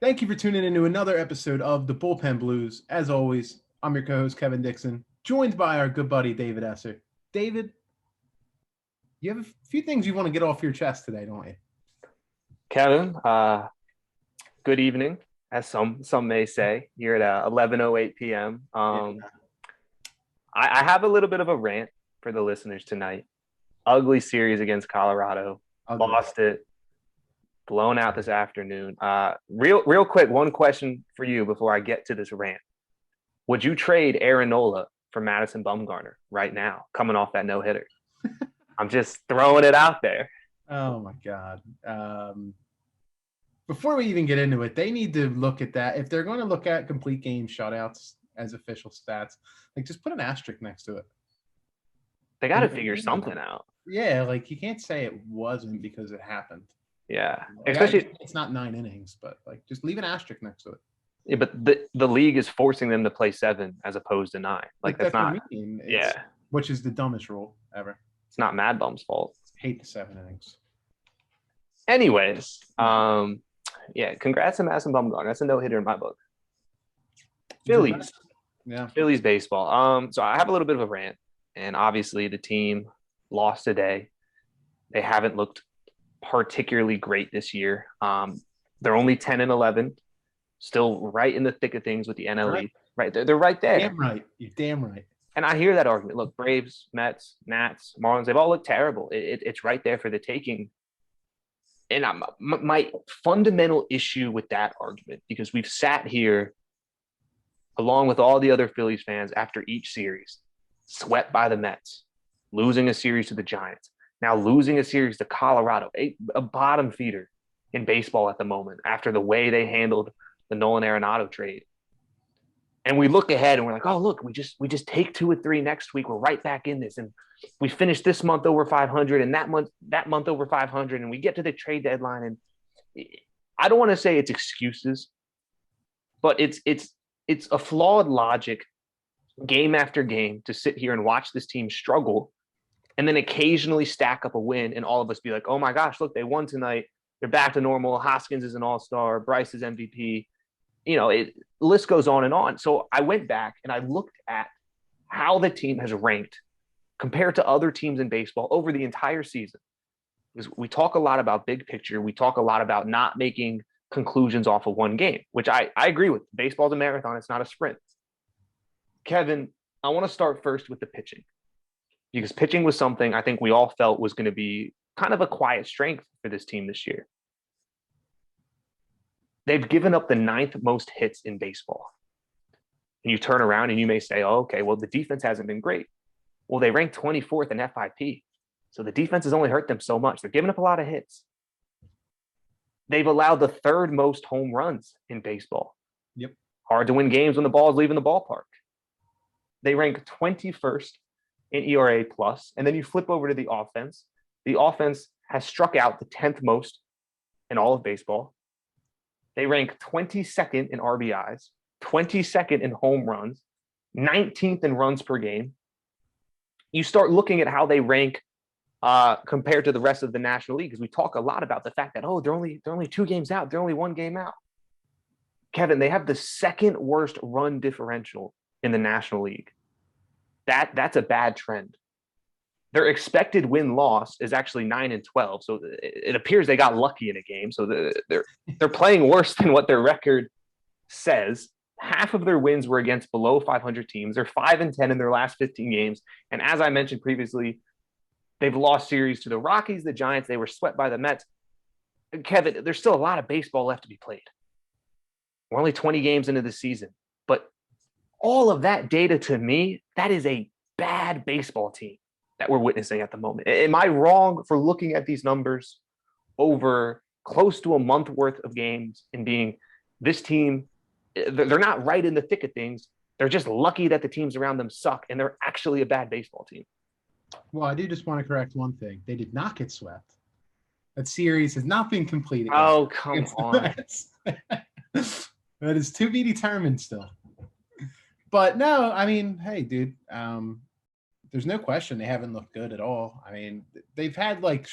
Thank you for tuning into another episode of the Bullpen Blues. As always, I'm your co-host, Kevin Dixon, joined by our good buddy, David Esser. David, you have a few things you want to get off your chest today, don't you? Kevin, good evening, as some may say. You're at 11:08 p.m. I have a little bit of a rant for the listeners tonight. Ugly series against Colorado. Ugly. Lost it. Blown out this afternoon. Real quick, one question for you before I get to this rant. Would you trade Aaron Nola for Madison Bumgarner right now, coming off that no-hitter? I'm just throwing it out there. Oh, my God. Before we even get into it, they need to look at that. If they're going to look at complete game shutouts as official stats, like just put an asterisk next to it. They got to figure something out. Yeah, like you can't say it wasn't because it happened. Yeah, especially it's not 9 innings, but like just leave an asterisk next to it. Yeah, but the league is forcing them to play 7 as opposed to 9. Like that's not. Yeah, which is the dumbest rule ever. It's not Mad Bum's fault. I hate the 7 innings. Anyways, yeah, congrats to Madison Bumgarner. That's a no-hitter in my book. Phillies. Yeah. Phillies baseball. So I have a little bit of a rant, and obviously the team lost today. They haven't looked particularly great this year. They're only 10-11, still right in the thick of things with the NL East. Right, they're right there. Damn right. You're damn right. And I hear that argument. Look, Braves, Mets, Nats, Marlins, they've all looked terrible. It's right there for the taking. And my fundamental issue with that argument, because we've sat here along with all the other Phillies fans after each series, swept by the Mets, losing a series to the Giants, now losing a series to Colorado, a bottom feeder in baseball at the moment after the way they handled the Nolan Arenado trade. And we look ahead and we're like, oh, look, we just take 2 or 3 next week. We're right back in this. And we finish this month over 500 and that month over 500. And we get to the trade deadline. And I don't want to say it's excuses, but it's a flawed logic game after game to sit here and watch this team struggle and then occasionally stack up a win and all of us be like, oh my gosh, look, they won tonight. They're back to normal. Hoskins is an all-star. Bryce is MVP. You know, the list goes on and on. So I went back and I looked at how the team has ranked compared to other teams in baseball over the entire season. Because we talk a lot about big picture. We talk a lot about not making conclusions off of one game, which I agree with. Baseball's a marathon. It's not a sprint. Kevin, I want to start first with the pitching, because pitching was something I think we all felt was going to be kind of a quiet strength for this team this year. They've given up the 9th most hits in baseball. And you turn around and you may say, oh, okay, well, the defense hasn't been great. Well, they ranked 24th in FIP. So the defense has only hurt them so much. They're giving up a lot of hits. They've allowed the 3rd most home runs in baseball. Yep. Hard to win games when the ball is leaving the ballpark. They rank 21st in ERA plus. And then you flip over to the offense. The offense has struck out the 10th most in all of baseball. They rank 22nd in RBIs, 22nd in home runs, 19th in runs per game. You start looking at how they rank compared to the rest of the National League, because we talk a lot about the fact that, oh, they're only 2 games out. They're only 1 game out. Kevin, they have the 2nd worst run differential in the National League. That's a bad trend. Their expected win-loss is actually 9-12, so it appears they got lucky in a game. So they're playing worse than what their record says. Half of their wins were against below 500 teams. They're 5-10 in their last 15 games, and as I mentioned previously, they've lost series to the Rockies, the Giants. They were swept by the Mets. Kevin, there's still a lot of baseball left to be played. We're only 20 games into the season, but all of that data to me, that is a bad baseball team that we're witnessing at the moment. Am I wrong for looking at these numbers over close to a month worth of games and being this team, they're not right in the thick of things. They're just lucky that the teams around them suck, and they're actually a bad baseball team. Well, I do just want to correct one thing. They did not get swept. That series has not been completed. Oh, come on. That is to be determined still. But no, I mean, hey, dude, there's no question they haven't looked good at all. I mean, they've had like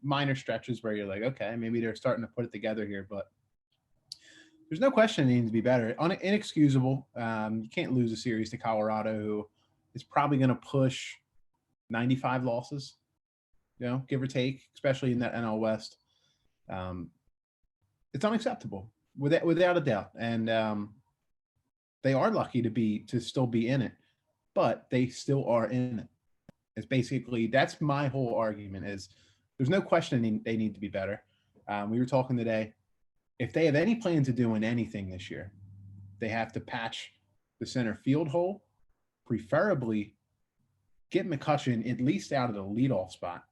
minor stretches where you're like, okay, maybe they're starting to put it together here. But There's no question it needs to be better. Inexcusable. You can't lose a series to Colorado, who is probably going to push 95 losses, give or take, especially in that NL West. It's unacceptable without a doubt. And they are lucky to still be in it, but they still are in it. It's basically, that's my whole argument is there's no question they need to be better. We were talking today. If they have any plans of doing anything this year, they have to patch the center field hole, preferably get Mccutchen at least out of the leadoff spot.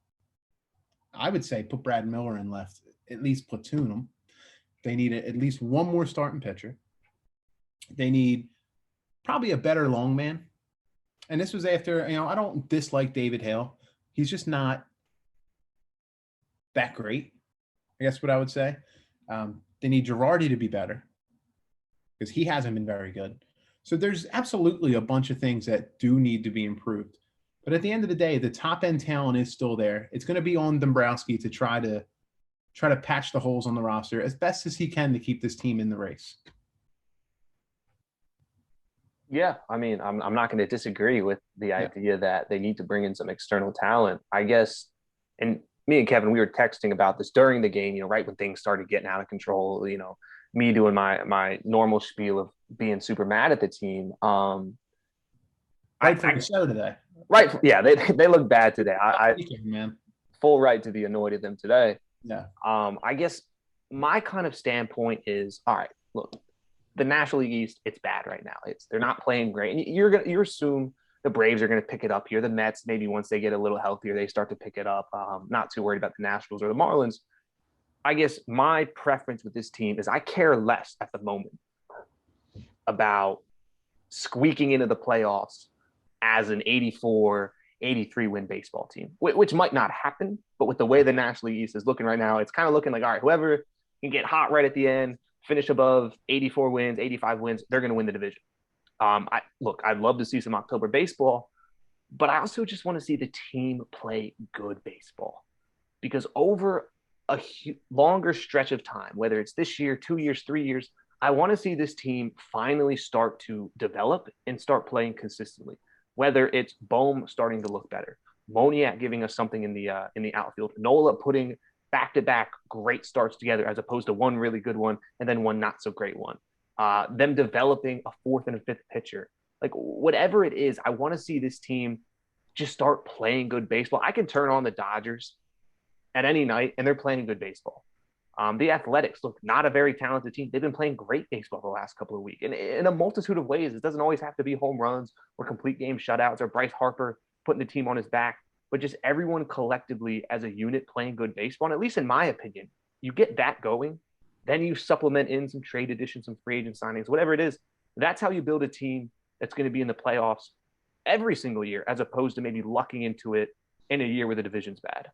I would say put Brad Miller in left, at least platoon him. They need at least one more starting pitcher. They need probably a better long man. And this was after, I don't dislike David Hale. He's just not that great, I guess what I would say. They need Girardi to be better because he hasn't been very good. So there's absolutely a bunch of things that do need to be improved. But at the end of the day, the top end talent is still there. It's going to be on Dombrowski to try to patch the holes on the roster as best as he can to keep this team in the race. Yeah, I mean, I'm not going to disagree with the idea that they need to bring in some external talent. I guess, and me and Kevin, we were texting about this during the game, right when things started getting out of control, me doing my normal spiel of being super mad at the team. Right for the show today. Right. Yeah, they look bad today. I man. Full right to be annoyed at them today. Yeah. I guess my kind of standpoint is, all right, look, the National League East, it's bad right now. They're not playing great. And you assume the Braves are going to pick it up here. The Mets, maybe once they get a little healthier, they start to pick it up. Not too worried about the Nationals or the Marlins. I guess my preference with this team is I care less at the moment about squeaking into the playoffs as an 84, 83 win baseball team, which might not happen. But with the way the National League East is looking right now, it's kind of looking like, all right, whoever can get hot right at the end, finish above 84 wins, 85 wins, they're going to win the division. I'd love to see some October baseball, but I also just want to see the team play good baseball because over a longer stretch of time, whether it's this year, 2 years, 3 years, I want to see this team finally start to develop and start playing consistently, whether it's Bohm starting to look better, Moniak giving us something in the outfield, Nola putting back-to-back great starts together as opposed to one really good one and then one not so great one. Them developing a fourth and a fifth pitcher. Like whatever it is, I want to see this team just start playing good baseball. I can turn on the Dodgers at any night and they're playing good baseball. The Athletics, look, not a very talented team. They've been playing great baseball the last couple of weeks. And in a multitude of ways, it doesn't always have to be home runs or complete game shutouts or Bryce Harper putting the team on his back, but just everyone collectively as a unit playing good baseball. And at least in my opinion, you get that going, then you supplement in some trade additions, some free agent signings, whatever it is. That's how you build a team that's going to be in the playoffs every single year, as opposed to maybe lucking into it in a year where the division's bad.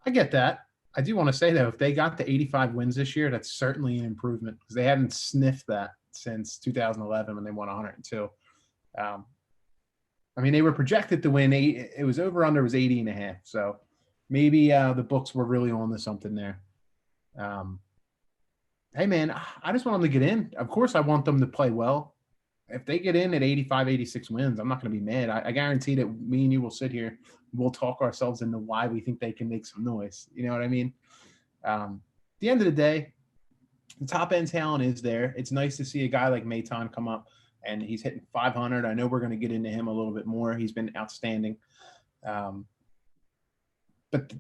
I get that. I do want to say, though, if they got to 85 wins this year, that's certainly an improvement because they haven't sniffed that since 2011 when they won 102. I mean, they were projected to win 8. It was over-under was 80.5. So maybe the books were really on to something there. Hey, man, I just want them to get in. Of course, I want them to play well. If they get in at 85, 86 wins, I'm not going to be mad. I guarantee that me and you will sit here. We'll talk ourselves into why we think they can make some noise. You know what I mean? At the end of the day, the top-end talent is there. It's nice to see a guy like Maton come up, and he's hitting 500. I know we're going to get into him a little bit more. He's been outstanding. But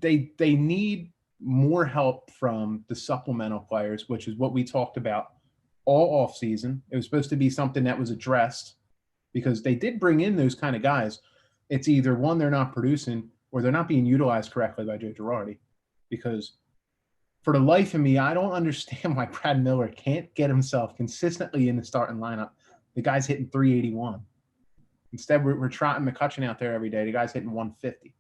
they need more help from the supplemental players, which is what we talked about all offseason. It was supposed to be something that was addressed because they did bring in those kind of guys. It's either one, they're not producing, or they're not being utilized correctly by Joe Girardi. Because for the life of me, I don't understand why Brad Miller can't get himself consistently in the starting lineup. The guy's hitting 381. Instead, we're trotting Mccutchen out there every day. The guy's hitting 150.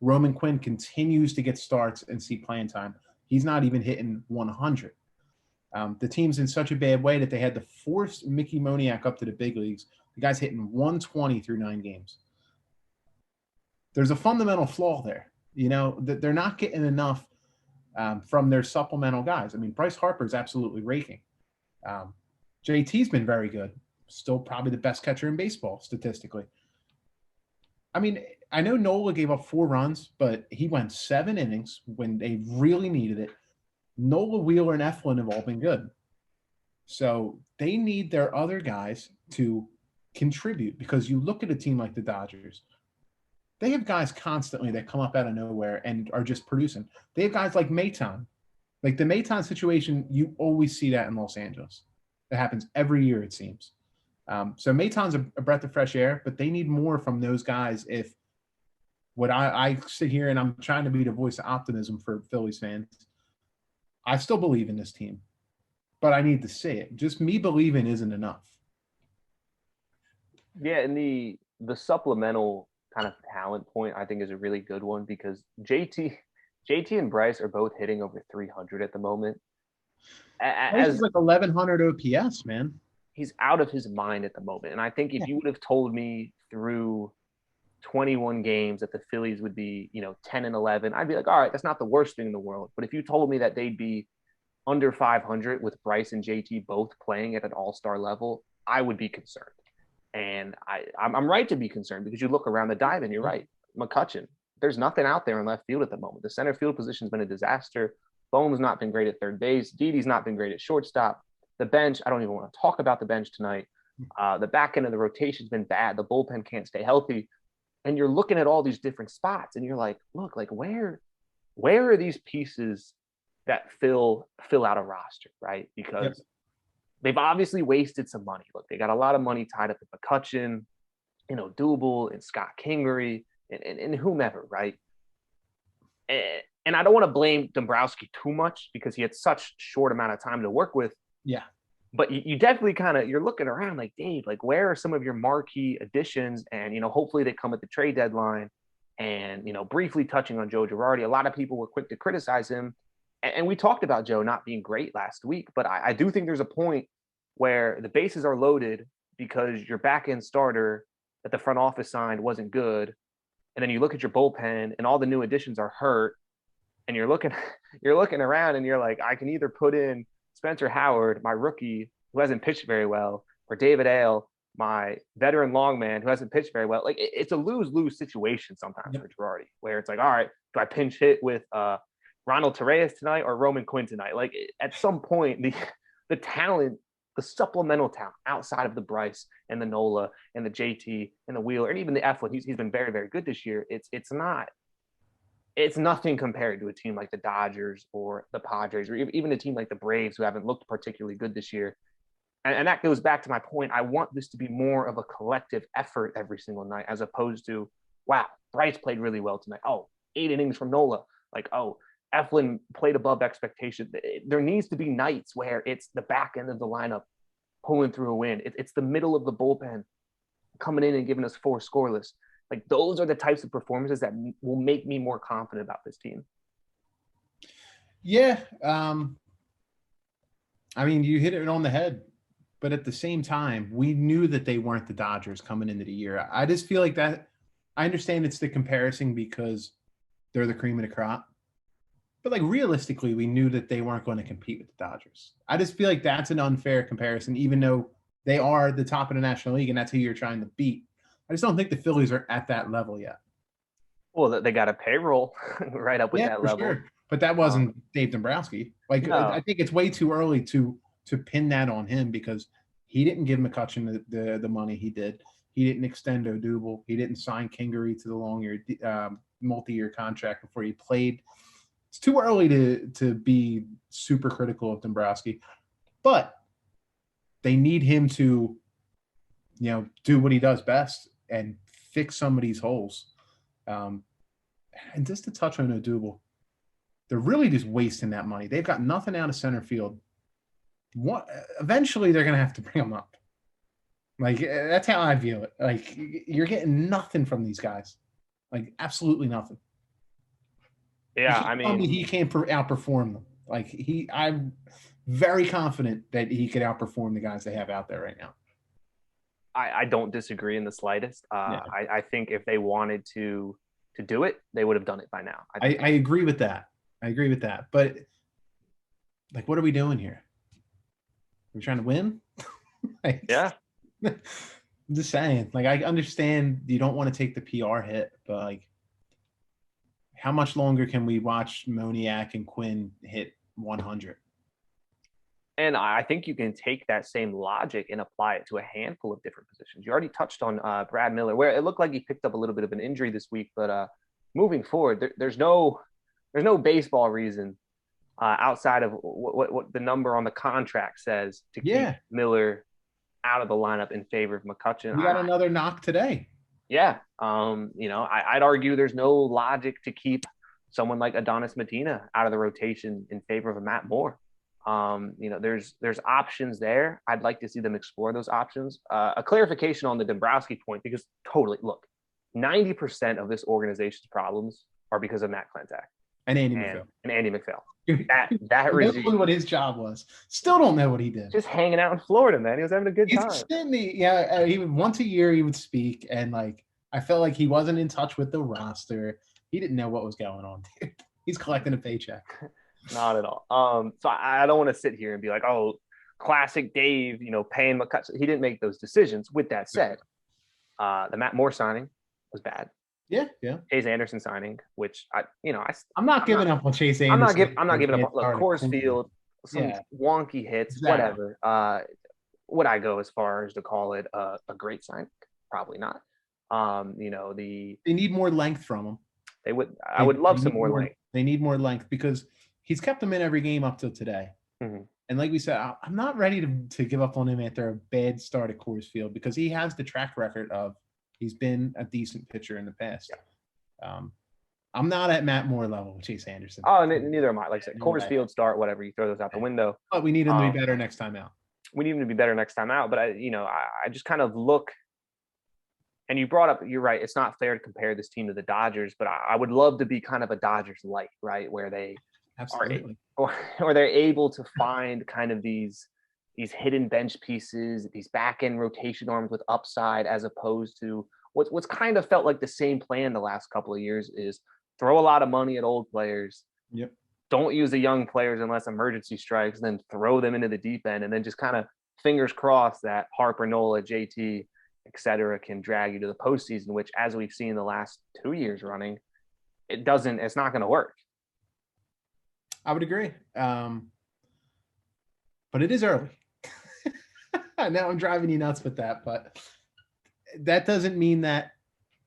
Roman Quinn continues to get starts and see playing time. He's not even hitting 100. The team's in such a bad way that they had to force Mickey Moniak up to the big leagues. The guy's hitting 120 through 9 games. There's a fundamental flaw there. You know, that they're not getting enough from their supplemental guys. I mean, Bryce Harper is absolutely raking. JT's been very good. Still probably the best catcher in baseball statistically. I mean, I know Nola gave up 4 runs, but he went 7 innings when they really needed it. Nola, Wheeler, and Eflin have all been good. So they need their other guys to contribute, because you look at a team like the Dodgers, they have guys constantly that come up out of nowhere and are just producing. They have guys like Maton. Like the Maton situation, you always see that in Los Angeles. That happens every year, it seems. So Maton's a breath of fresh air, but they need more from those guys. If what I sit here and I'm trying to be the voice of optimism for Phillies fans, I still believe in this team, but I need to say it. Just me believing isn't enough. Yeah, and the supplemental kind of talent point I think is a really good one, because JT and Bryce are both hitting over 300 at the moment. Bryce is like 1,100 OPS, man. He's out of his mind at the moment. And I think if you would have told me through 21 games that the Phillies would be, 10-11, I'd be like, all right, that's not the worst thing in the world. But if you told me that they'd be under 500 with Bryce and JT both playing at an all-star level, I would be concerned. And I'm right to be concerned, because you look around the diamond, you're right. Mccutchen, there's nothing out there in left field at the moment. The center field position's been a disaster. Bohm's not been great at third base. Didi's not been great at shortstop. The bench, I don't even want to talk about the bench tonight. The back end of the rotation's been bad. The bullpen can't stay healthy. And you're looking at all these different spots, and you're like, look, like where are these pieces that fill out a roster, right? Because they've obviously wasted some money. Look, they got a lot of money tied up in McCutchen, Doable and Scott Kingery and whomever, right? And I don't want to blame Dombrowski too much, because he had such short amount of time to work with. Yeah. But you definitely you're looking around like, Dave, like where are some of your marquee additions? And, hopefully they come at the trade deadline. And, briefly touching on Joe Girardi, a lot of people were quick to criticize him. And we talked about Joe not being great last week, but I do think there's a point where the bases are loaded because your back end starter that the front office signed wasn't good. And then you look at your bullpen and all the new additions are hurt. And you're looking around and you're like, I can either put in Spencer Howard, my rookie, who hasn't pitched very well, or David Ale, my veteran longman, who hasn't pitched very well. Like it's a lose-lose situation sometimes for Girardi, where it's like, all right, do I pinch hit with Ronald Torreyes tonight or Roman Quinn tonight? Like at some point, the talent, the supplemental talent outside of the Bryce and the Nola and the JT and the Wheeler and even the Eflin, he's been very, very good this year. It's nothing compared to a team like the Dodgers or the Padres, or even a team like the Braves, who haven't looked particularly good this year. And that goes back to my point. I want this to be more of a collective effort every single night, as opposed to, wow, Bryce played really well tonight. Oh, 8 innings from Nola. Like, oh, Eflin played above expectation. There needs to be nights where it's the back end of the lineup pulling through a win. It's the middle of the bullpen coming in and giving us 4 scoreless. Like those are the types of performances that will make me more confident about this team. Yeah. I mean, you hit it on the head, but at the same time, we knew that they weren't the Dodgers coming into the year. I just feel like that. I understand it's the comparison because they're the cream of the crop, but like realistically, we knew that they weren't going to compete with the Dodgers. I just feel like that's an unfair comparison, even though they are the top of the National League and that's who you're trying to beat. I just don't think the Phillies are at that level yet. Well, they got a payroll right up with that level. Sure. But that wasn't Dave Dombrowski. Like, no. I think it's way too early to pin that on him, because he didn't give Mccutchen the money he did. He didn't extend Odubel. He didn't sign Kingery to the long-year, multi-year contract before he played. It's too early to be super critical of Dombrowski. But they need him to, do what he does best and fix some of these holes. And just to touch on Odubel, they're really just wasting that money. They've got nothing out of center field. Eventually, they're going to have to bring him up. Like, that's how I view it. Like, you're getting nothing from these guys. Like, absolutely nothing. Yeah, I mean, he can't outperform them. Like, I'm very confident that he could outperform the guys they have out there right now. I don't disagree in the slightest. I think if they wanted to do it, they would have done it by now. I agree with that. I agree with that. But like, what are we doing here? Are we trying to win? Like, Yeah. I'm just saying. Like, I understand you don't want to take the PR hit, but like, how much longer can we watch Moniak and Quinn hit 100? And I think you can take that same logic and apply it to a handful of different positions. You already touched on Brad Miller, where it looked like he picked up a little bit of an injury this week, but moving forward, there's no baseball reason outside of what the number on the contract says to keep Miller out of the lineup in favor of McCutchen. We got another knock today. Yeah. I'd argue there's no logic to keep someone like Adonis Medina out of the rotation in favor of a Matt Moore. There's options there. I'd like to see them explore those options. A clarification on the Dombrowski point, because totally, look, 90% of this organization's problems are because of Matt Klentak and Andy McPhail. And Andy McPhail. That regime, what his job was. Still don't know what he did. Just hanging out in Florida, man. He was having a good time. He would once a year he would speak, and like I felt like he wasn't in touch with the roster. He didn't know what was going on, dude. He's collecting a paycheck. Not at all. So I don't want to sit here and be like, oh, classic Dave, paying McCutchen. He didn't make those decisions. With that said, the Matt Moore signing was bad. Yeah. Chase Anderson signing, which I'm not giving up on Chase Anderson. I'm not giving up. Look, Coors Field, some wonky hits, whatever. Would I go as far as to call it a great sign? Probably not. They need more length from him. They would. I would love some more length. They need more length because he's kept them in every game up till today. Mm-hmm. And like we said, I'm not ready to give up on him after a bad start at Coors Field because he has the track record of he's been a decent pitcher in the past. Yeah. I'm not at Matt Moore level with Chase Anderson. Oh, neither am I. Like I said, Coors Field start, whatever, you throw those out the window. But we need him to be better next time out. We need him to be better next time out. But I just kind of look, and you brought up, you're right, it's not fair to compare this team to the Dodgers, but I would love to be kind of a Dodgers light, right? Where they absolutely or they're able to find kind of these hidden bench pieces, these back end rotation arms with upside, as opposed to what's kind of felt like the same plan the last couple of years is throw a lot of money at old players. Yep. Don't use the young players unless emergency strikes, and then throw them into the deep end, and then just kind of fingers crossed that Harper, Nola, JT, et cetera, can drag you to the postseason, which, as we've seen the last 2 years running, it's not going to work. I would agree. But it is early. Now I'm driving you nuts with that, but that doesn't mean that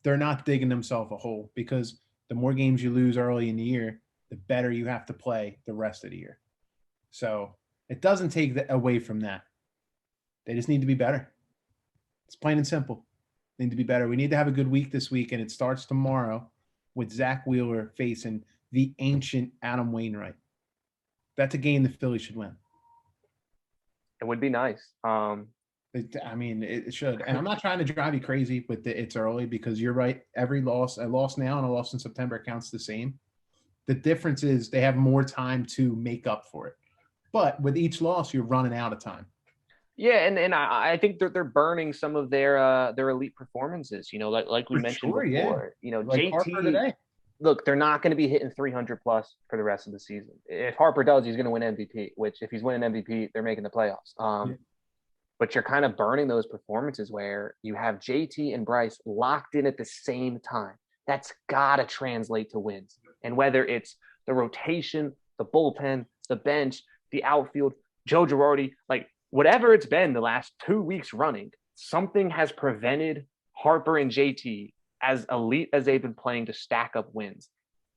they're not digging themselves a hole, because the more games you lose early in the year, the better you have to play the rest of the year. So it doesn't take away from that. They just need to be better. It's plain and simple. They need to be better. We need to have a good week this week, and it starts tomorrow with Zach Wheeler facing the ancient Adam Wainwright. That's a game the Phillies should win. It would be nice. It should. And I'm not trying to drive you crazy with it's early, because you're right. Every loss, a loss now and a loss in September counts the same. The difference is they have more time to make up for it. But with each loss, you're running out of time. Yeah, and I think they're burning some of their elite performances. Like we mentioned before. Yeah. Like JT Harper today. Look, they're not going to be hitting 300 plus for the rest of the season. If Harper does, he's going to win MVP. Which, if he's winning MVP, they're making the playoffs. But you're kind of burning those performances where you have JT and Bryce locked in at the same time. That's got to translate to wins. And whether it's the rotation, the bullpen, the bench, the outfield, Joe Girardi, like whatever it's been the last 2 weeks running, something has prevented Harper and JT, as elite as they've been playing, to stack up wins.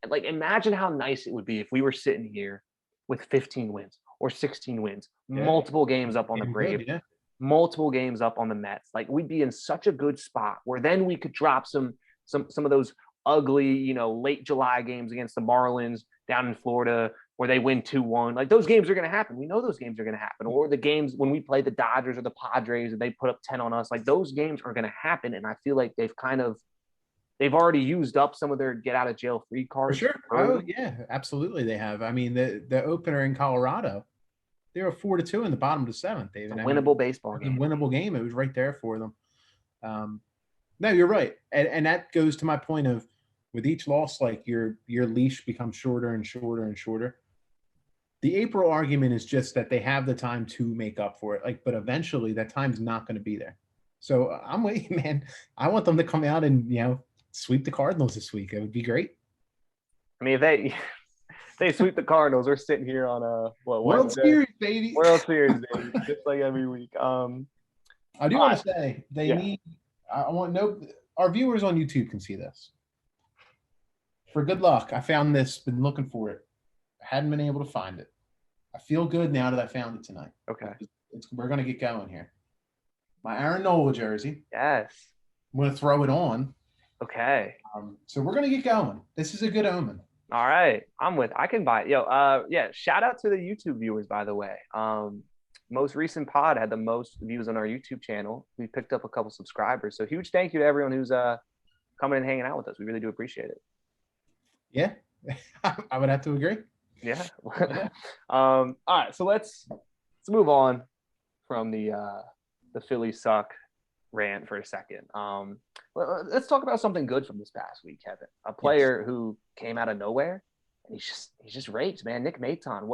And like, imagine how nice it would be if we were sitting here with 15 wins or 16 wins, multiple games up on the Braves, multiple games up on the Mets. Like, we'd be in such a good spot where then we could drop some of those ugly, late July games against the Marlins down in Florida where they win 2-1. Like, those games are going to happen. We know those games are going to happen. Or the games when we play the Dodgers or the Padres and they put up 10 on us, like those games are going to happen. And I feel like they've already used up some of their get out of jail free cards. For sure. Oh yeah, absolutely. They have. I mean, the opener in Colorado, they were 4-2 in the bottom of the seventh. David, winnable baseball game. Winnable game. It was right there for them. No, you're right, and that goes to my point of with each loss, like your leash becomes shorter and shorter and shorter. The April argument is just that they have the time to make up for it. Like, but eventually that time's not going to be there. So I'm waiting, man. I want them to come out and sweep the Cardinals this week. It would be great. I mean, if they sweep the Cardinals, we're sitting here on a World Series, baby. World Series, baby, just like every week. I do want to say they need. I want our viewers on YouTube can see this. For good luck, I found this. Been looking for it. Hadn't been able to find it. I feel good now that I found it tonight. Okay. We're gonna get going here. My Aaron Nola jersey. Yes. I'm gonna throw it on. Okay. So we're gonna get going. This is a good omen. All right. I can buy it. Yeah. Shout out to the YouTube viewers, by the way. Most recent pod had the most views on our YouTube channel. We picked up a couple subscribers. So huge thank you to everyone who's coming and hanging out with us. We really do appreciate it. Yeah. I would have to agree. Yeah. All right. So let's move on from the Phillies suck rant for a second. Let's talk about something good from this past week, Kevin. A player who came out of nowhere and he's just raked, man. Nick Maton.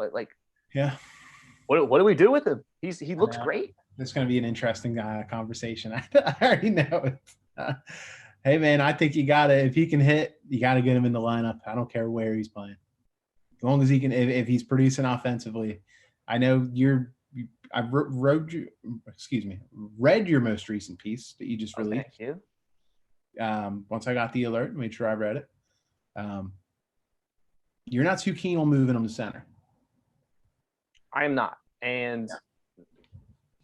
What do we do with him? He looks great. This is going to be an interesting conversation. I already know it. Hey, man, I think if he can hit, you got to get him in the lineup. I don't care where he's playing. As long as he can, if he's producing offensively. I know I've read your most recent piece that you just released. Thank you. Once I got the alert, made sure I read it. You're not too keen on moving him to center. I am not. And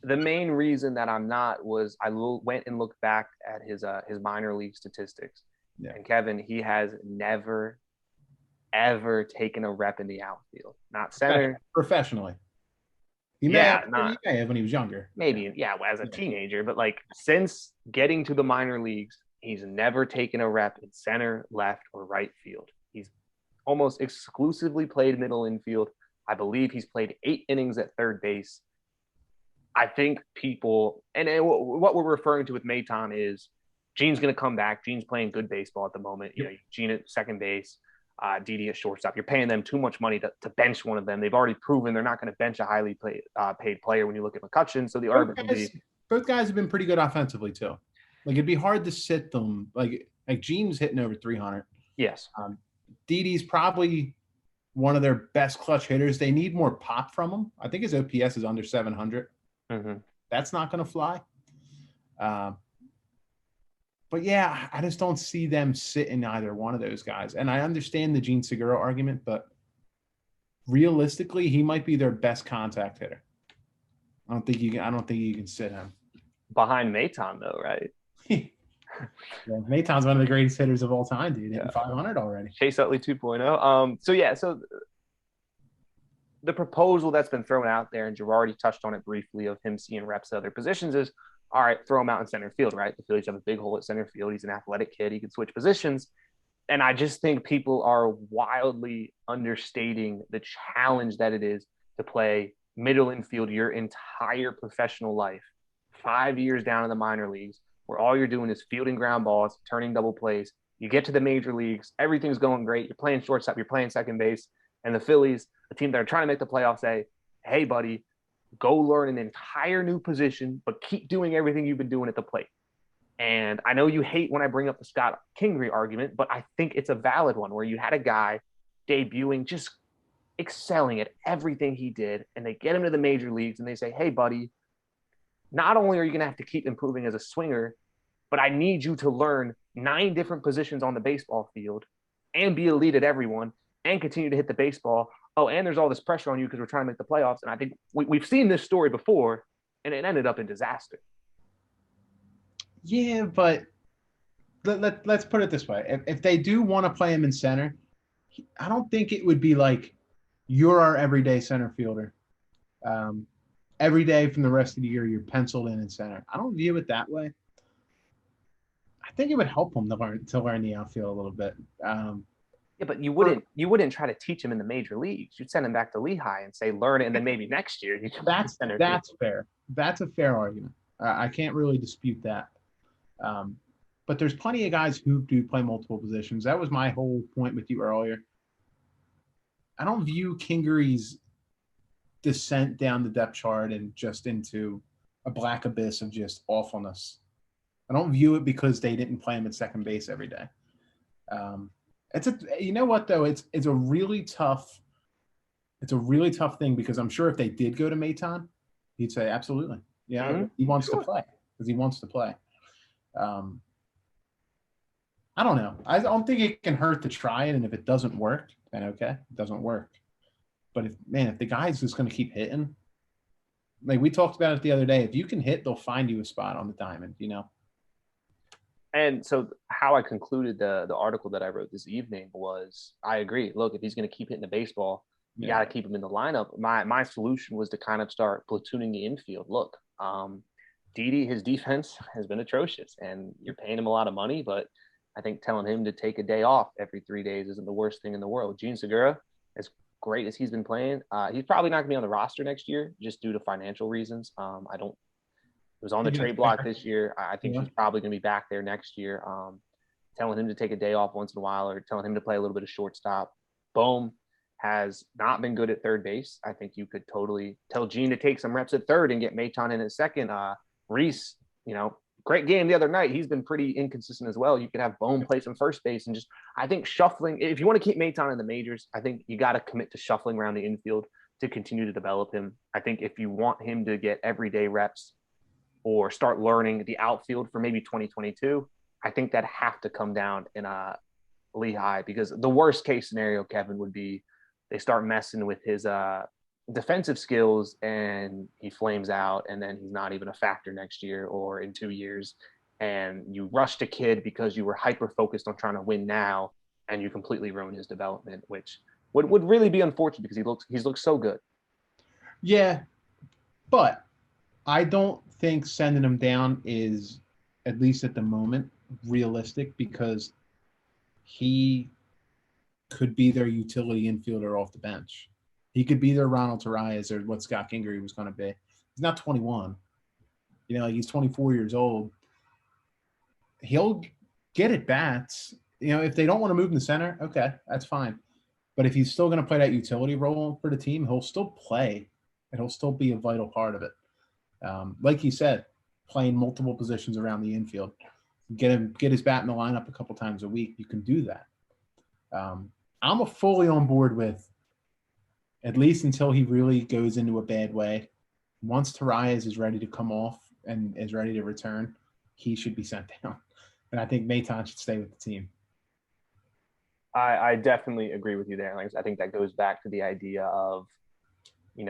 the main reason that I'm not was I went and looked back at his minor league statistics. Yeah. And Kevin, he has never, ever taken a rep in the outfield. Not center. Professionally. He may have when he was younger. Maybe, as a teenager. But since getting to the minor leagues, he's never taken a rep in center, left, or right field. He's almost exclusively played middle infield. I believe he's played 8 innings at third base. I think people – and what we're referring to with Maton is Gene's going to come back. Gene's playing good baseball at the moment. Yep. Gene at second base, Didi at shortstop. You're paying them too much money to bench one of them. They've already proven they're not going to bench a highly paid player when you look at McCutchen. So the argument would be – both guys have been pretty good offensively too. It'd be hard to sit them. Like Gene's hitting over 300. Yes. Didi's probably – one of their best clutch hitters. They need more pop from him. I think his OPS is under 700. Mm-hmm. That's not going to fly. But yeah, I just don't see them sitting either one of those guys. And I understand the Gene Segura argument, but realistically, he might be their best contact hitter. I don't think you can sit him behind Maton though, right? Yeah, Maton's one of the greatest hitters of all time, dude. Hitting 500 already. Chase Utley 2.0. So the proposal that's been thrown out there, and Girardi touched on it briefly, of him seeing reps at other positions is, all right, throw him out in center field, right? The Phillies have a big hole at center field. He's an athletic kid. He can switch positions. And I just think people are wildly understating the challenge that it is to play middle infield your entire professional life, 5 years down in the minor leagues, where all you're doing is fielding ground balls, turning double plays. You get to the major leagues, everything's going great. You're playing shortstop, you're playing second base, and the Phillies, a team that are trying to make the playoffs, say, hey, buddy, go learn an entire new position, but keep doing everything you've been doing at the plate. And I know you hate when I bring up the Scott Kingery argument, but I think it's a valid one, where you had a guy debuting, just excelling at everything he did, and they get him to the major leagues, and they say, hey, buddy, not only are you going to have to keep improving as a swinger, but I need you to learn 9 different positions on the baseball field and be elite at everyone and continue to hit the baseball. Oh, and there's all this pressure on you because we're trying to make the playoffs. And I think we've seen this story before, and it ended up in disaster. Yeah, but let's put it this way. If they do want to play him in center, I don't think it would be like, you're our everyday center fielder. Every day from the rest of the year, you're penciled in center. I don't view it that way. I think it would help him to learn the outfield a little bit. Yeah, but you wouldn't try to teach him in the major leagues. You'd send him back to Lehigh and say, learn it, and then maybe next year you can. That's fair. That's a fair argument. I can't really dispute that. but there's plenty of guys who do play multiple positions. That was my whole point with you earlier. I don't view Kingery's descent down the depth chart and just into a black abyss of just awfulness. I don't view it because they didn't play him at second base every day. You know what though? It's a really tough thing because I'm sure if they did go to Maton, he'd say absolutely, yeah, he wants to play because he wants to play. I don't know. I don't think it can hurt to try it, and if it doesn't work, then okay, it doesn't work. But if the guy's just going to keep hitting, like we talked about it the other day, if you can hit, they'll find you a spot on the diamond, And so how I concluded the article that I wrote this evening was, I agree. Look, if he's going to keep hitting the baseball, you got to keep him in the lineup. My solution was to kind of start platooning the infield. Look, Didi, his defense has been atrocious, and you're paying him a lot of money, but I think telling him to take a day off every 3 days isn't the worst thing in the world. Gene Segura, as great as he's been playing, he's probably not going to be on the roster next year just due to financial reasons. It was on the trade block this year. I think he's probably going to be back there next year. Telling him to take a day off once in a while or telling him to play a little bit of shortstop. Bohm has not been good at third base. I think you could totally tell Gene to take some reps at third and get Maton in at second. Rhys, great game the other night. He's been pretty inconsistent as well. You could have Bohm play some first base and I think shuffling. If you want to keep Maton in the majors, I think you got to commit to shuffling around the infield to continue to develop him. I think if you want him to get everyday reps or start learning the outfield for maybe 2022, I think that have to come down in Lehigh, because the worst case scenario, Kevin, would be they start messing with his defensive skills and he flames out and then he's not even a factor next year or in 2 years, and you rushed a kid because you were hyper focused on trying to win now and you completely ruin his development, which would really be unfortunate because he's looked so good. Yeah, but I don't think sending him down is, at least at the moment, realistic, because he could be their utility infielder off the bench. He could be their Ronald Tarias or what Scott Kingery was going to be. He's not 21. He's 24 years old. He'll get at bats. If they don't want to move in the center, okay, that's fine. But if he's still going to play that utility role for the team, he'll still play, and he'll still be a vital part of it. Like you said, playing multiple positions around the infield, get his bat in the lineup a couple times a week. You can do that. I'm fully on board with, at least until he really goes into a bad way. Once Tarias is ready to come off and is ready to return, he should be sent down. And I think Maton should stay with the team. I definitely agree with you there. Like, I think that goes back to the idea of,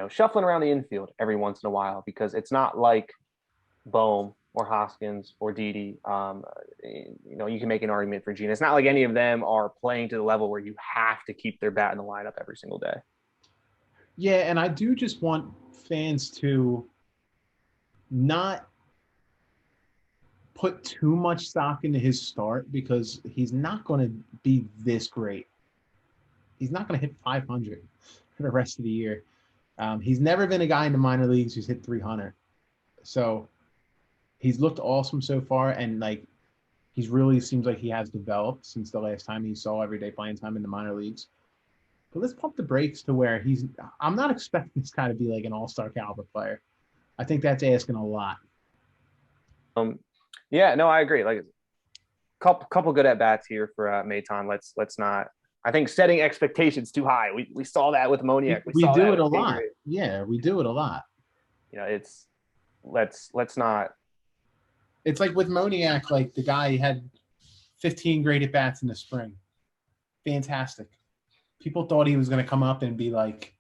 shuffling around the infield every once in a while, because it's not like Bohm or Hoskins or Didi. You can make an argument for Gene. It's not like any of them are playing to the level where you have to keep their bat in the lineup every single day. Yeah, and I do just want fans to not put too much stock into his start, because he's not going to be this great. He's not going to hit 500 for the rest of the year. He's never been a guy in the minor leagues who's hit 300. So he's looked awesome so far, and he's really seems like he has developed since the last time he saw everyday playing time in the minor leagues. But let's pump the brakes to where I'm not expecting this guy to be like an all-star caliber player. I think that's asking a lot. Yeah, no, I agree. Like, couple good at bats here for Maton. Let's not. I think setting expectations too high. We saw that with Moniak. We do it a lot. Yeah, we do it a lot. It's let's not. It's like with Moniak, like the guy had 15 great at bats in the spring. Fantastic. People thought he was going to come up and be like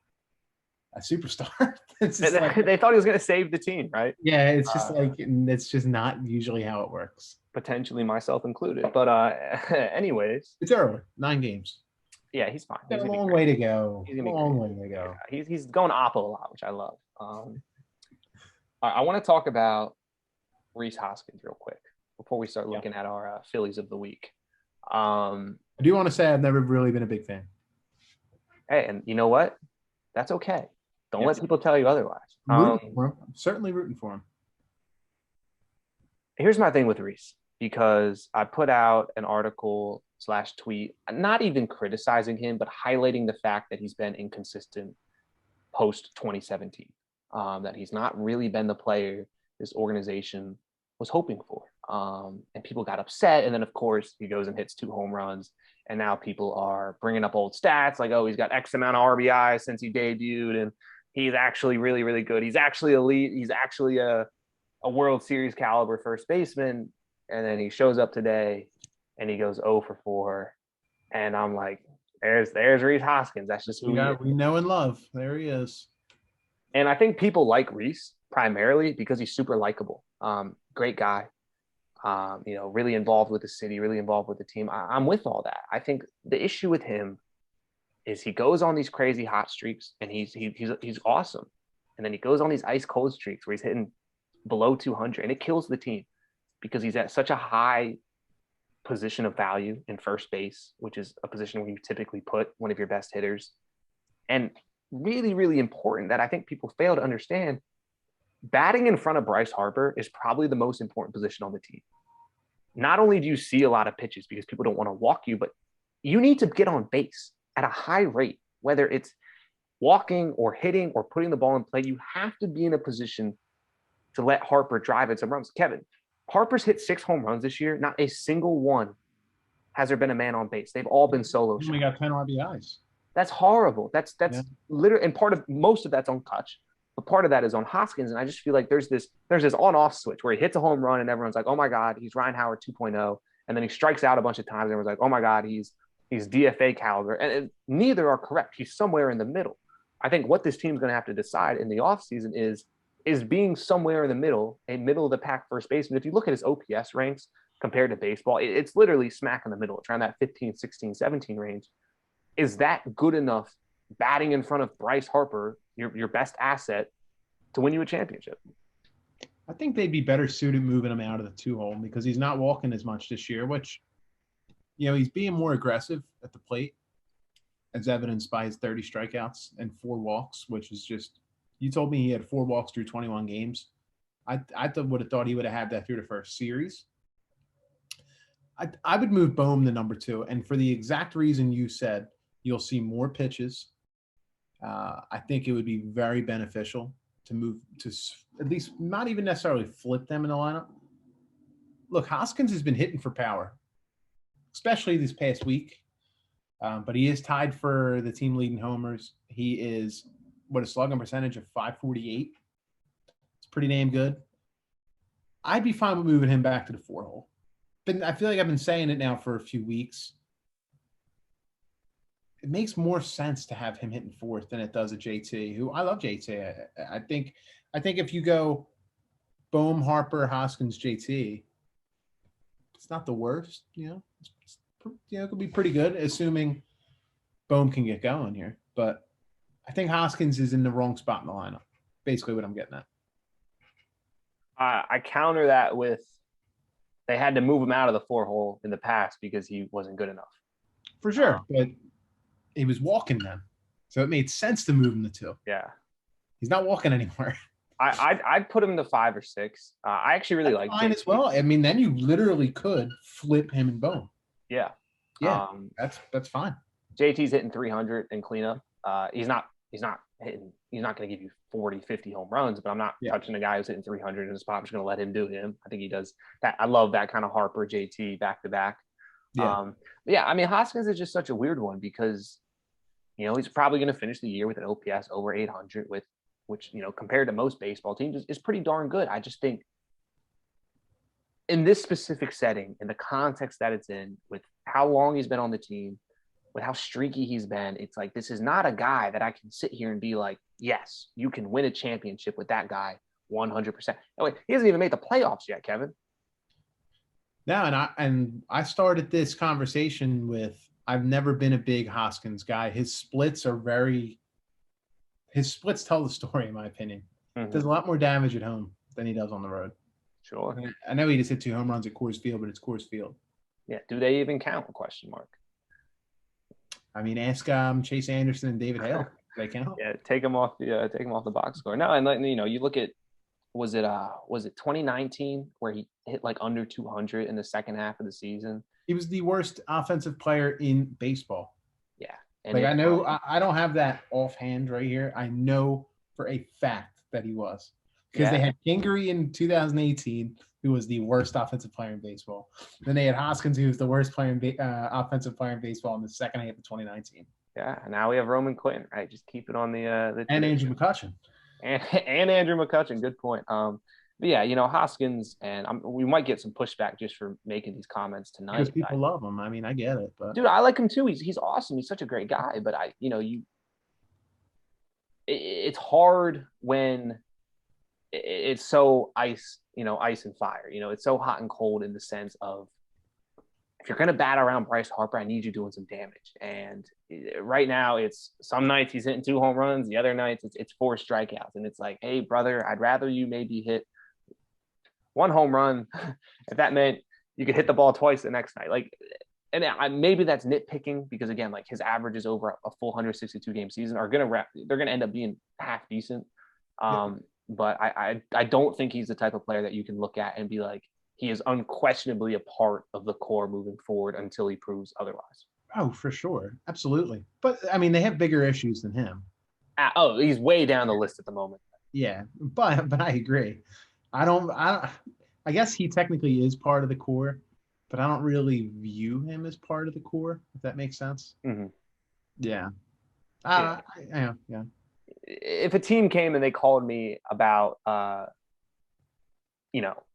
a superstar. They thought he was going to save the team, right? Yeah, it's just it's just not usually how it works. Potentially myself included. But anyways. It's early. 9 games. Yeah, he's fine. He's got a long way to go. He's going to be a long way to go. Yeah, he's going oppo a lot, which I love. I want to talk about Rhys Hoskins real quick before we start looking at our Phillies of the week. I do want to say I've never really been a big fan. Hey, and you know what? That's okay. Don't let people tell you otherwise. I'm certainly rooting for him. Here's my thing with Rhys. because I put out an article slash tweet, not even criticizing him, but highlighting the fact that he's been inconsistent post 2017, that he's not really been the player this organization was hoping for. And people got upset. And then, of course, he goes and hits 2 home runs. And now people are bringing up old stats like, oh, he's got X amount of RBI since he debuted. And he's actually really, really good. He's actually elite. He's actually a World Series caliber first baseman. And then he shows up today and he goes 0 for 4. And I'm like, there's Rhys Hoskins. That's just who we know and love. There he is. And I think people like Rhys primarily because he's super likable. Great guy. Really involved with the city, really involved with the team. I'm with all that. I think the issue with him is he goes on these crazy hot streaks and he's awesome. And then he goes on these ice cold streaks where he's hitting below 200 and it kills the team because he's at such a high position of value in first base, which is a position where you typically put one of your best hitters. And really, really important that I think people fail to understand, batting in front of Bryce Harper is probably the most important position on the team. Not only do you see a lot of pitches because people don't want to walk you, but you need to get on base at a high rate, whether it's walking or hitting or putting the ball in play. You have to be in a position to let Harper drive in some runs. Kevin, Harper's hit 6 home runs this year. Not a single one has there been a man on base. They've all been solo shots. We got 10 RBIs. That's horrible. That's literally, and most of that's on Mccutchen, but part of that is on Hoskins. And I just feel like there's this on-off switch where he hits a home run and everyone's like, oh my God, he's Ryan Howard 2.0. And then he strikes out a bunch of times and everyone's like, oh my God, he's DFA caliber. And neither are correct. He's somewhere in the middle. I think what this team's going to have to decide in the offseason is being somewhere in the middle, a middle of the pack first baseman. If you look at his OPS ranks compared to baseball, it's literally smack in the middle. It's around that 15, 16, 17 range. Is that good enough batting in front of Bryce Harper, your best asset, to win you a championship? I think they'd be better suited moving him out of the 2-hole because he's not walking as much this year, which, he's being more aggressive at the plate, as evidenced by his 30 strikeouts and 4 walks, which is just, you told me he had 4 walks through 21 games. I would have thought he would have had that through the first series. I would move Bohm to number 2, and for the exact reason you said, you'll see more pitches. I think it would be very beneficial to move to at least not even necessarily flip them in the lineup. Look, Hoskins has been hitting for power, especially this past week. But he is tied for the team leading homers. He is a slugging percentage of .548. It's pretty damn good. I'd be fine with moving him back to the 4-hole. But I feel like I've been saying it now for a few weeks. It makes more sense to have him hitting 4th than it does a JT, who I love JT. I think if you go Bohm, Harper, Hoskins, JT, it's not the worst, it could be pretty good, assuming Bohm can get going here. But I think Hoskins is in the wrong spot in the lineup. Basically what I'm getting at. I counter that with they had to move him out of the 4-hole in the past because he wasn't good enough. For sure, but he was walking then, so it made sense to move him to 2. Yeah, he's not walking anymore. I'd put him to 5 or 6. I actually really like fine as well. I mean, then you literally could flip him and Bohm. Yeah, that's fine. JT's hitting 300 in cleanup. He's not hitting. He's not going to give you 40, 50 home runs, but I'm not touching a guy who's hitting 300 in a spot. I'm just going to let him do him. I think he does that. I love that kind of Harper JT back to back. Yeah. I mean, Hoskins is just such a weird one because, he's probably going to finish the year with an OPS over 800 which, compared to most baseball teams is pretty darn good. I just think in this specific setting, in the context that it's in, with how long he's been on the team, with how streaky he's been, it's like, this is not a guy that I can sit here and be like, yes, you can win a championship with that guy 100%. No, wait, he hasn't even made the playoffs yet, Kevin. No, and I started this conversation with, I've never been a big Hoskins guy. His splits tell the story, in my opinion. Mm-hmm. Does a lot more damage at home than he does on the road. Sure. I know he just hit 2 home runs at Coors Field, but it's Coors Field. Yeah. Do they even count? ? I mean, ask Chase Anderson and David Hale. They count. Yeah, take them off the box score. No, and you look at was it 2019 where he hit like under 200 in the second half of the season? He was the worst offensive player in baseball. Yeah. And Like I know I don't have that offhand right here. I know for a fact that he was because they had Kingery in 2018, who was the worst offensive player in baseball. Then they had Hoskins, who was the worst player in offensive player in baseball in the second half of 2019. Yeah, and now we have Roman Quinn, right? Just keep it on the and Andrew McCutchen. And Andrew McCutchen. Good point. But yeah, Hoskins, and we might get some pushback just for making these comments tonight. Because people love him. I mean, I get it, but dude, I like him too. He's awesome. He's such a great guy. But it's hard when it's so ice and fire. It's so hot and cold in the sense of if you're going to bat around Bryce Harper, I need you doing some damage. And right now, it's some nights he's hitting 2 home runs. The other nights, it's 4 strikeouts. And it's like, hey, brother, I'd rather you maybe hit 1 home run if that meant you could hit the ball twice the next night. Like, and maybe that's nitpicking because, again, like his averages over a full 162 game season they're going to end up being half decent. But I don't think he's the type of player that you can look at and be like, he is unquestionably a part of the core moving forward until he proves otherwise. Oh, for sure. Absolutely. But, I mean, they have bigger issues than him. He's way down the list at the moment. Yeah, but I agree. I guess he technically is part of the core, but I don't really view him as part of the core, if that makes sense. Mm-hmm. Yeah. Yeah. If a team came and they called me about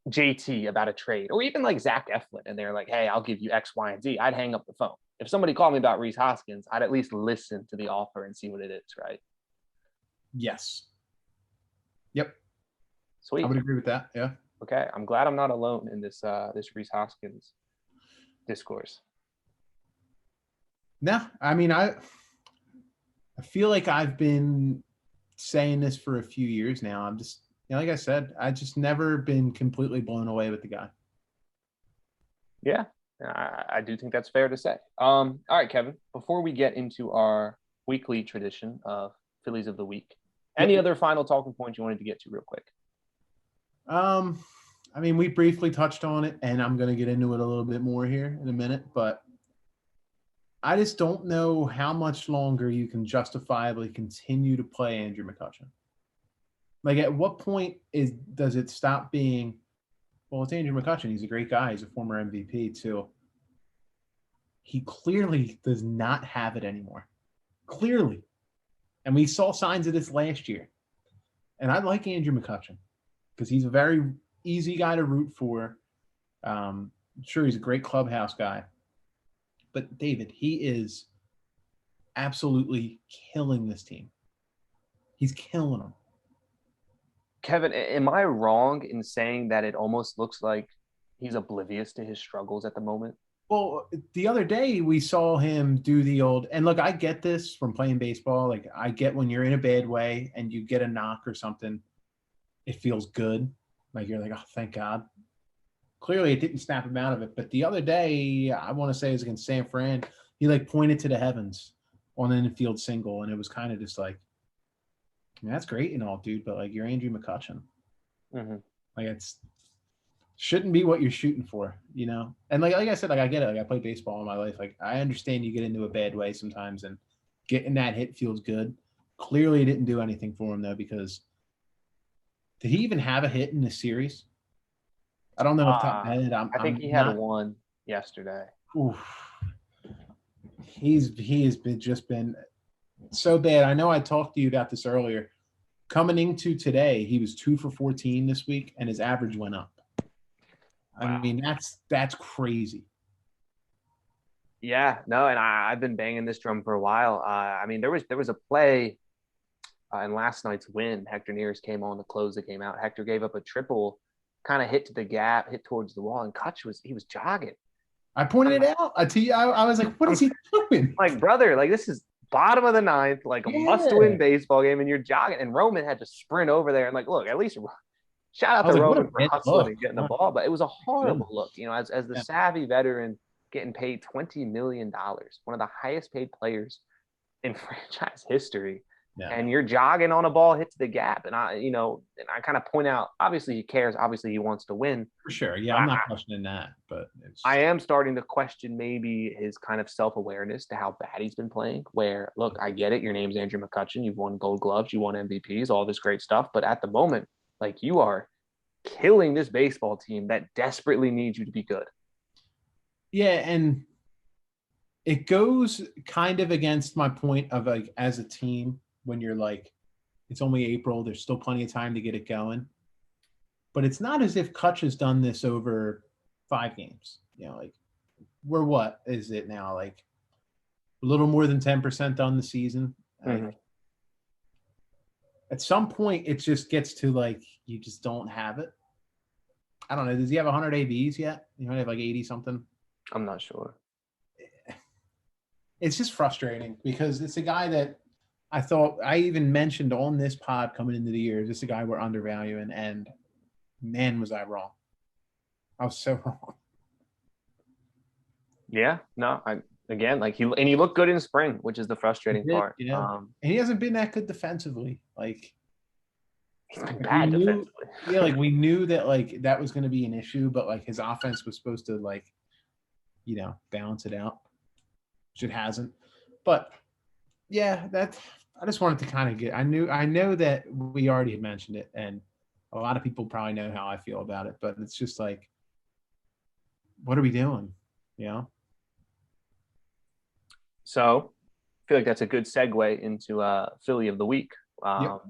JT about a trade, or even like Zach Eflin, and they're like, hey, I'll give you X, Y, and Z, I'd hang up the phone. If somebody called me about Rhys Hoskins, I'd at least listen to the offer and see what it is, right? Yes. Yep. Sweet. I would agree with that. Yeah. Okay. I'm glad I'm not alone in this Rhys Hoskins discourse. No, I mean, I feel like I've been saying this for a few years now. I'm just, like I said, I just never been completely blown away with the guy. Yeah, I do think that's fair to say. All right, Kevin, before we get into our weekly tradition of Phillies of the Week, any other final talking points you wanted to get to real quick? I mean, we briefly touched on it, and I'm going to get into it a little bit more here in a minute, but I just don't know how much longer you can justifiably continue to play Andrew McCutchen. Like, at what point does it stop being, well, it's Andrew McCutchen. He's a great guy. He's a former MVP, too. He clearly does not have it anymore. Clearly. And we saw signs of this last year. And I like Andrew McCutchen because he's a very easy guy to root for. Sure, he's a great clubhouse guy. But, David, he is absolutely killing this team. He's killing them. Kevin, am I wrong in saying that it almost looks like he's oblivious to his struggles at the moment? Well, the other day we saw him do the old, and look, I get this from playing baseball. Like, I get when you're in a bad way and you get a knock or something, it feels good. Like, you're like, oh, thank God. Clearly, it didn't snap him out of it. But the other day, I want to say it was against San Fran, he like pointed to the heavens on an infield single, and it was kind of just like, I mean, that's great and all, dude, but like, you're Andrew McCutchen. Mm-hmm. Like, it's shouldn't be what you're shooting for, And like I said, like, I get it. Like, I played baseball all my life. Like, I understand you get into a bad way sometimes, and getting that hit feels good. Clearly, it didn't do anything for him though, because did he even have a hit in this series? I don't know if top of my head. I think he had one yesterday. Oof. He has been so bad. I know I talked to you about this earlier. Coming into today, he was 2 for 14 this week, and his average went up. Wow. I mean, that's crazy. Yeah, no, and I've been banging this drum for a while. I mean, there was a play in last night's win. Hector Neris came on to close the game out. Hector gave up a triple, kind of hit to the gap, hit towards the wall, and Kutch was jogging. I pointed it out. I was like, what is he doing? Like, brother, like, this is bottom of the ninth, like a must-win baseball game, and you're jogging. And Roman had to sprint over there and like, look, at least shout out to Roman for hustling and getting the ball, but it was a horrible look. As the savvy veteran getting paid $20 million, one of the highest paid players in franchise history, Yeah. and you're jogging on a ball hits the gap. And I kind of point out, obviously he cares, obviously he wants to win. For sure. Yeah, But I'm not questioning that, but I am starting to question maybe his kind of self-awareness to how bad he's been playing. Where, look, I get it. Your name's Andrew McCutchen. You've won Gold Gloves. You won MVPs. All this great stuff. But at the moment, like, you are killing this baseball team that desperately needs you to be good. Yeah, and it goes kind of against my point of, like, as a team, when you're like, it's only April, there's still plenty of time to get it going. But it's not as if Kutch has done this over 5 games. Like, we're what is it now? Like a little more than 10% done the season. Like, at some point, it just gets to, like, you just don't have it. I don't know. Does he have 100 ABs yet? He might have like 80 something. I'm not sure. It's just frustrating because it's a guy that I thought I even mentioned on this pod coming into the year. Is this a guy we're undervaluing? And man, was I wrong. I was so wrong. Yeah, no, he looked good in spring, which is the frustrating part. Yeah. And he hasn't been that good defensively. Like, he's been bad defensively. Yeah, like, we knew that, like, that was going to be an issue, but, like, his offense was supposed to, like, balance it out, which it hasn't. But yeah, I just wanted to kind of I know that we already had mentioned it, and a lot of people probably know how I feel about it, but it's just like, what are we doing? So I feel like that's a good segue into Philly of the week. Yep.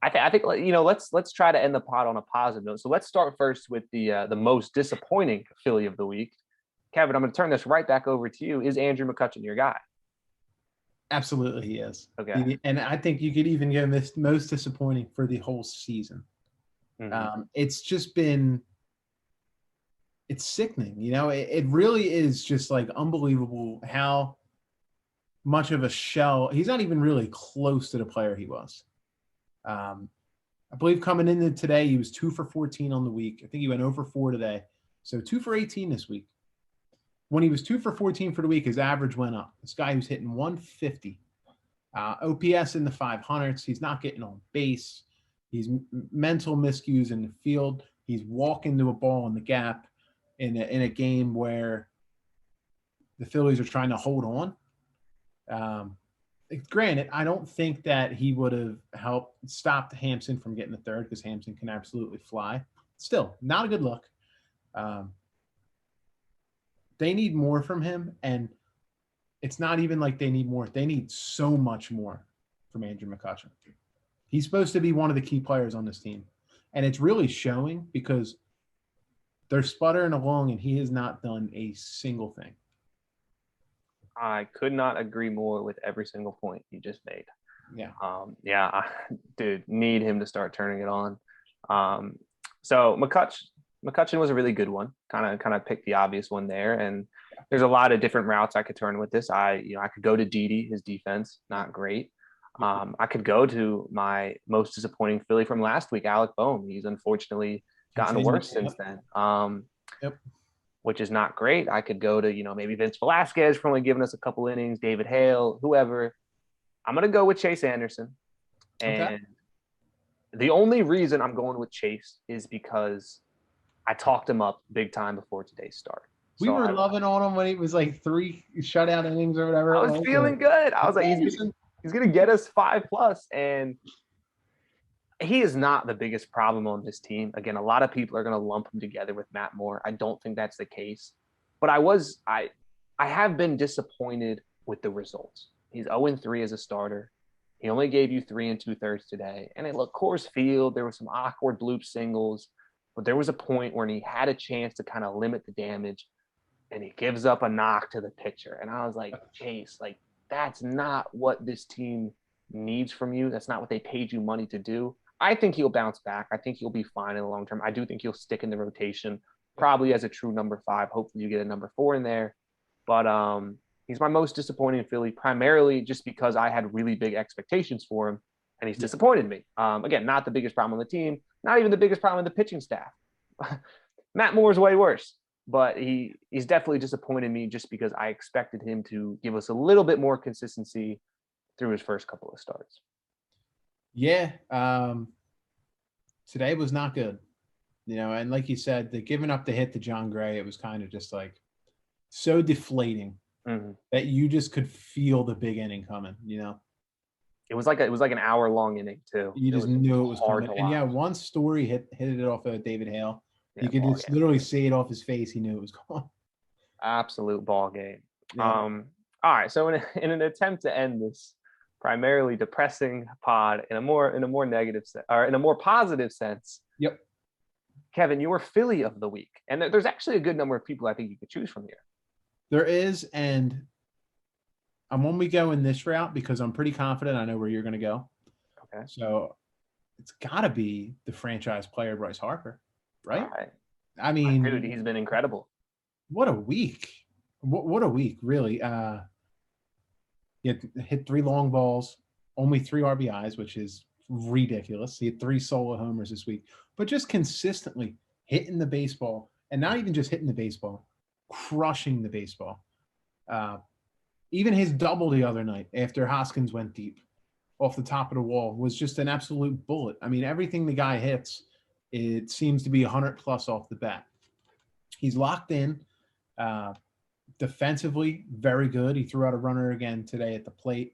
I think let's try to end the pod on a positive note. So let's start first with the most disappointing Philly of the week. Kevin, I'm going to turn this right back over to you. Is Andrew McCutchen your guy? Absolutely, he is. Okay. And I think you could even give him this most disappointing for the whole season. It's just been, it's sickening. It really is just, like, unbelievable how much of a shell. He's not even really close to the player he was. I believe coming into today, he was 2 for 14 on the week. I think he went 0 for 4 today. So 2 for 18 this week. When he was 2 for 14 for the week, his average went up. This guy who's hitting 150, OPS in the 500s. He's not getting on base. He's mental miscues in the field. He's walking to a ball in the gap in a game where the Phillies are trying to hold on. Granted, I don't think that he would have helped stop Hampson from getting the third, because Hampson can absolutely fly. Still, not a good look. They need more from him, and it's not even like they need more. They need so much more from Andrew McCutchen. He's supposed to be one of the key players on this team, and it's really showing because they're sputtering along, and he has not done a single thing. I could not agree more with every single point you just made. Yeah. Dude, need him to start turning it on. So McCutchen was a really good one. Kind of picked the obvious one there, and there's a lot of different routes I could turn with this. I could go to Didi, his defense, not great. I could go to my most disappointing Philly from last week, Alec Bohm. He's unfortunately gotten worse since then. Which is not great. I could go to, maybe Vince Velasquez for only giving us a couple innings, David Hale, whoever. I'm going to go with Chase Anderson. And the only reason I'm going with Chase is because I talked him up big time before today's start. We were loving on him when he was like 3 shutout innings or whatever. I was feeling good. I was like, he's going to get us 5+. And he is not the biggest problem on this team. Again, a lot of people are going to lump him together with Matt Moore. I don't think that's the case. But I have been disappointed with the results. He's 0-3 as a starter. He only gave you 3 2/3 today. And it looked Coors Field. There were some awkward bloop singles. But there was a point when he had a chance to kind of limit the damage, and he gives up a knock to the pitcher. And I was like, Chase, like, that's not what this team needs from you. That's not what they paid you money to do. I think he'll bounce back. I think he'll be fine in the long term. I do think he'll stick in the rotation, probably as a true number 5. Hopefully you get a number 4 in there. But he's my most disappointing Philly, primarily just because I had really big expectations for him, and he's disappointed me. Again, not the biggest problem on the team, not even the biggest problem in the pitching staff. Matt Moore is way worse, but he's definitely disappointed me just because I expected him to give us a little bit more consistency through his first couple of starts. Yeah. Today was not good. And like you said, the giving up the hit to John Gray, it was kind of just like so deflating that you just could feel the big inning coming, It was like an hour-long inning too. You just knew it was hard coming. to watch. And once Story hit it off of David Hale, Yeah, you could just literally see it off his face. He knew it was gone. Absolute ball game. Yeah. All right. So in an attempt to end this primarily depressing pod in a more negative sense, or in a more positive sense. Yep. Kevin, you were Philly of the week, and there's actually a good number of people I think you could choose from here. There is, and I'm only going this route because I'm pretty confident I know where you're going to go. Okay. So it's got to be the franchise player, Bryce Harper, right? All right. I mean, dude, he's been incredible. What a week. What a week, really. He hit 3 long balls, only 3 RBIs, which is ridiculous. He had 3 solo homers this week, but just consistently hitting the baseball, and not even just hitting the baseball, crushing the baseball. Even his double the other night after Hoskins went deep off the top of the wall was just an absolute bullet. I mean, everything the guy hits, it seems to be 100 plus off the bat. He's locked in. Defensively, very good. He threw out a runner again today at the plate.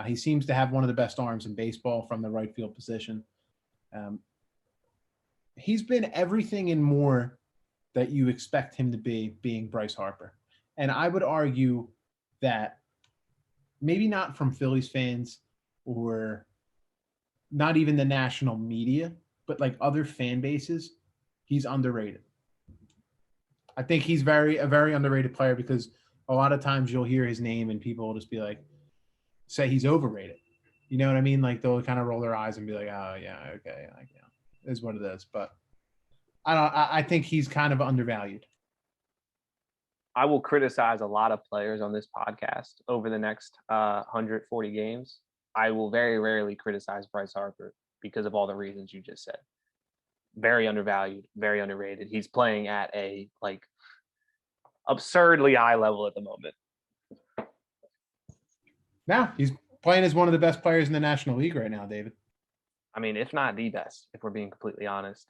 He seems to have one of the best arms in baseball from the right field position. He's been everything and more that you expect him to be, being Bryce Harper. And I would argue that maybe not from Phillies fans or not even the national media, but like other fan bases, he's underrated. I think he's a very underrated player because a lot of times you'll hear his name and people will just be like, say he's overrated. You know what I mean? Like they'll kind of roll their eyes and be like, oh yeah, okay, like, is what it is. But I think he's kind of undervalued. I will criticize a lot of players on this podcast over the next 140 games. I will very rarely criticize Bryce Harper because of all the reasons you just said. Very undervalued, very underrated. He's playing at a absurdly high level at the moment. Now he's playing as one of the best players in the National League right now, David. I mean, if not the best, if we're being completely honest.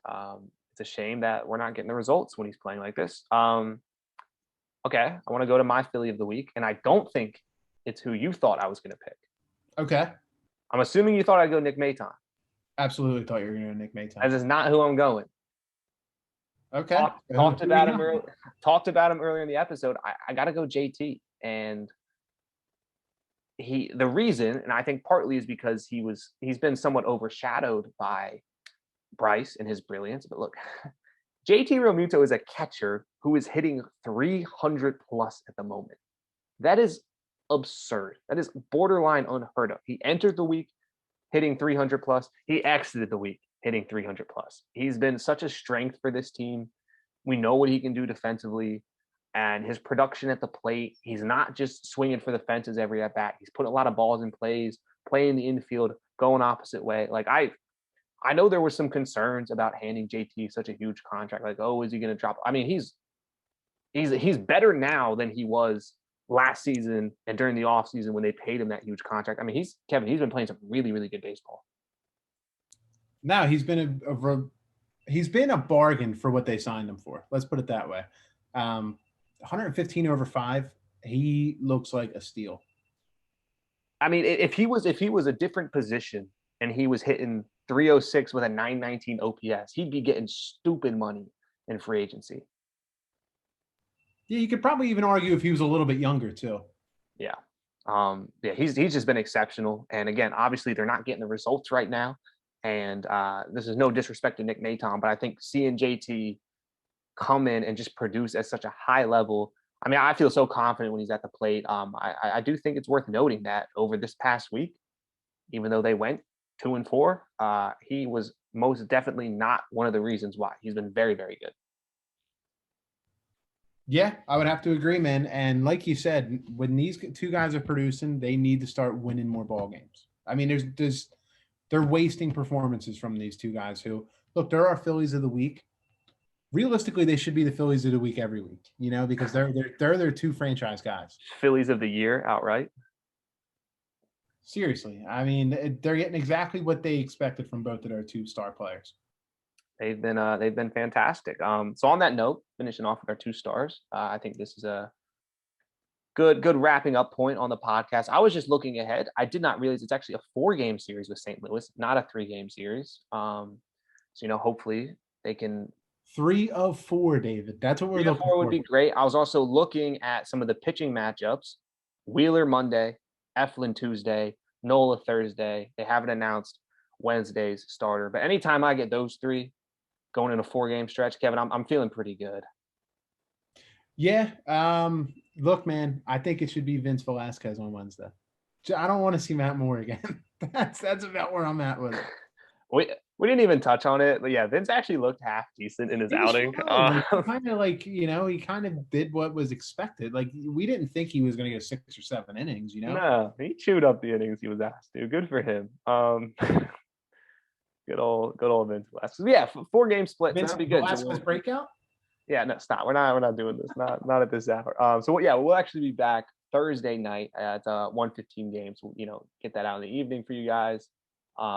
It's a shame that we're not getting the results when he's playing like this. Okay, I want to go to my Philly of the week, and I don't think it's who you thought I was going to pick. Okay. I'm assuming you thought I'd go Nick Maton. Absolutely thought you were going to Nick Maton. That is not who I'm going. Okay. Talked about him earlier in the episode. I got to go JT, and the reason, and I think partly is because he's been somewhat overshadowed by Bryce and his brilliance. But look, JT Realmuto is a catcher who is hitting 300 plus at the moment. That is absurd. That is borderline unheard of. He entered the week hitting 300 plus. He exited the week hitting 300 plus. He's been such a strength for this team. We know what he can do defensively, and his production at the plate. He's not just swinging for the fences every at bat. He's putting a lot of balls in plays, playing the infield, going opposite way. Like I know there were some concerns about handing JT such a huge contract. Like, oh, is he going to drop? I mean, he's better now than he was last season and during the offseason when they paid him that huge contract. I mean, he's been playing some really, really good baseball. Now he's been a bargain for what they signed him for. Let's put it that way. 115 over 5. He looks like a steal. I mean, if he was a different position and he was hitting 306 with a 919 OPS, he'd be getting stupid money in free agency. Yeah, you could probably even argue if he was a little bit younger too. Yeah. He's just been exceptional. And again, obviously they're not getting the results right now. And this is no disrespect to Nick Maton, but I think seeing JT come in and just produce at such a high level. I mean, I feel so confident when he's at the plate. I do think it's worth noting that over this past week, even though they went 2-4, he was most definitely not one of the reasons why. He's been very, very good. Yeah, I would have to agree, man. And like you said, when these 2 guys are producing, they need to start winning more ball games. I mean, they're wasting performances from these 2 guys who, look, there are Phillies of the week. Realistically, they should be the Phillies of the week every week, because they're their 2 franchise guys. Phillies of the year outright. Seriously, I mean, they're getting exactly what they expected from both of their two star players. They've been fantastic. So on that note, finishing off with our 2 stars, I think this is a good wrapping up point on the podcast. I was just looking ahead. I did not realize it's actually a 4-game series with St. Louis, not a 3-game series. So hopefully they can. 3 of 4, David. That's what we're 3 of looking 4 would for. be great. I was also looking at some of the pitching matchups. Wheeler Monday, Eflin Tuesday, Nola Thursday. They haven't announced Wednesday's starter, but anytime I get those 3 going in a 4-game stretch, Kevin, I'm feeling pretty good. Yeah. Look, man, I think it should be Vince Velasquez on Wednesday. I don't want to see Matt Moore again. That's about where I'm at with it. We didn't even touch on it, but yeah, Vince actually looked half decent in his outing. He kind of did what was expected. Like, we didn't think he was going to get 6 or 7 innings. No, he chewed up the innings he was asked to. Good for him. Good old Vince Velasquez. Yeah, 4-game split. Vince That'd be good. Velasquez breakout. Yeah, no, stop. We're not doing this. Not at this hour. So yeah, we'll actually be back Thursday night at 1:15 games. We'll, get that out in the evening for you guys.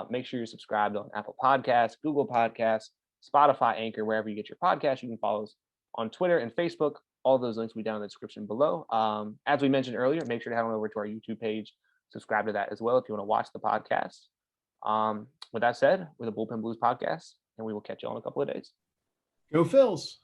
Make sure you're subscribed on Apple Podcasts, Google Podcasts, Spotify, Anchor, wherever you get your podcasts. You can follow us on Twitter and Facebook. All those links will be down in the description below. As we mentioned earlier, make sure to head on over to our YouTube page. Subscribe to that as well if you want to watch the podcast. With that said, we're the Bullpen Blues podcast, and we will catch you all in a couple of days. Go Phils.